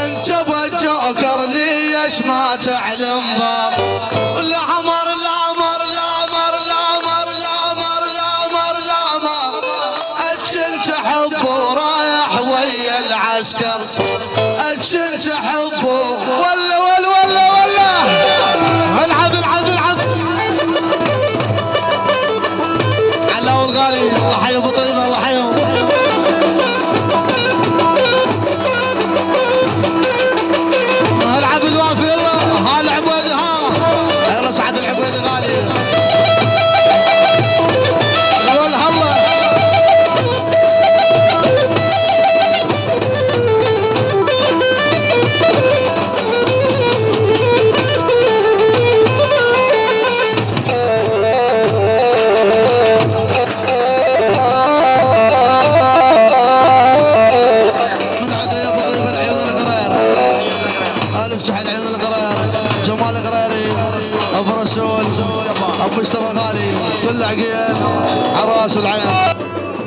انت بالجوكر ليش ما تعلم بار؟ العمر العمر العمر العمر العمر العمر العمر اجل تحب ورايح ويا العسكر، اجل تحب